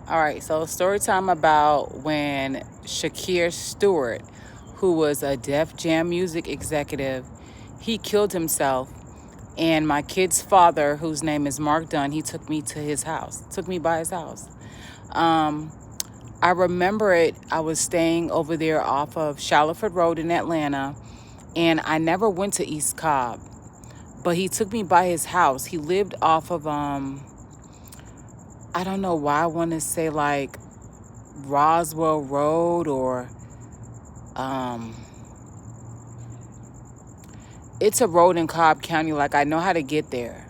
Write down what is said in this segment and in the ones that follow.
All right, so story time about when Shakir Stewart, who was a Def Jam music executive, he killed himself. And my kid's father, whose name is Mark Dunn, he took me to his house, took me by his house. Um, I remember it. I was staying over there off of Charlotteford Road in Atlanta, and I never went to East Cobb, but he took me by his house. He lived off of I don't know why I want to say like Roswell Road or um it's a road in Cobb County. Like I know how to get there.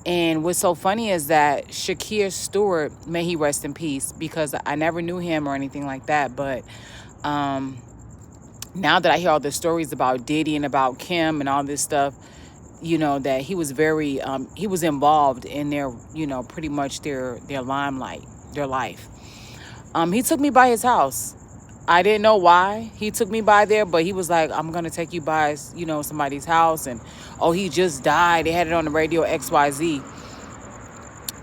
And what's so funny is that Shakir Stewart, may he rest in peace, because I never knew him or anything like that. But um, now that I hear all the stories about Diddy and about Kim and all this stuff, that he was he was involved in their, pretty much their limelight, their life. He took me by his house. I didn't know why he took me by there, but he was like, I'm going to take you by, somebody's house. And, oh, he just died. They had it on the radio, XYZ.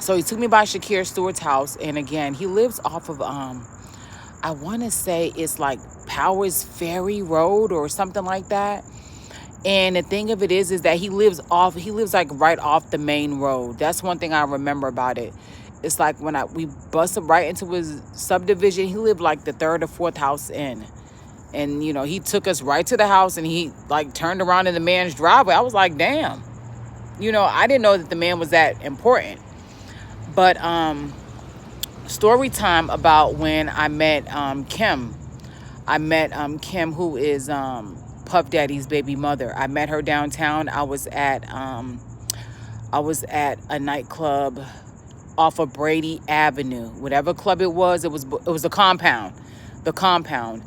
So he took me by Shakir Stewart's house. And again, he lives off of, I want to say it's like Powers Ferry Road or something like that. And the thing of it is that he lives like right off the main road. That's one thing I remember about it. It's like when we busted right into his subdivision, he lived like the third or fourth house in. And, he took us right to the house and he like turned around in the man's driveway. I was like, damn. I didn't know that the man was that important. But story time about when I met Kim. I met Kim, who is Puff Daddy's baby mother. I met her downtown. I was at a nightclub off of Brady Avenue. Whatever club it was a compound. The compound.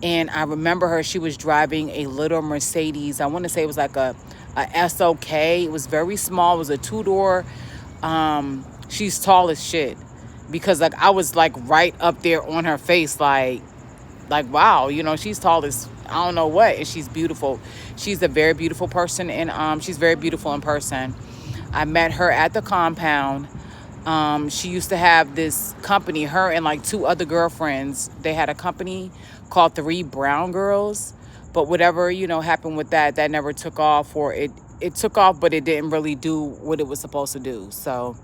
And I remember her, she was driving a little Mercedes. I want to say it was like a SOK. It was very small. It was a two-door. She's tall as shit. Because like I was like right up there on her face, like wow, she's tall as I don't know what, and she's beautiful. She's a very beautiful person, and she's very beautiful in person. I met her at the compound. She used to have this company, her and like two other girlfriends. They had a company called Three Brown Girls, but whatever, happened with that never took off, or it took off, but it didn't really do what it was supposed to do. So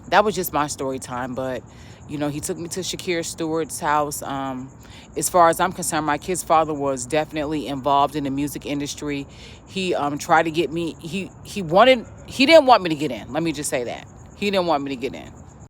that was just my story time. But he took me to Shakir Stewart's house. As far as I'm concerned, my kid's father was definitely involved in the music industry. He tried to get me. He didn't want me to get in. Let me just say that. He didn't want me to get in.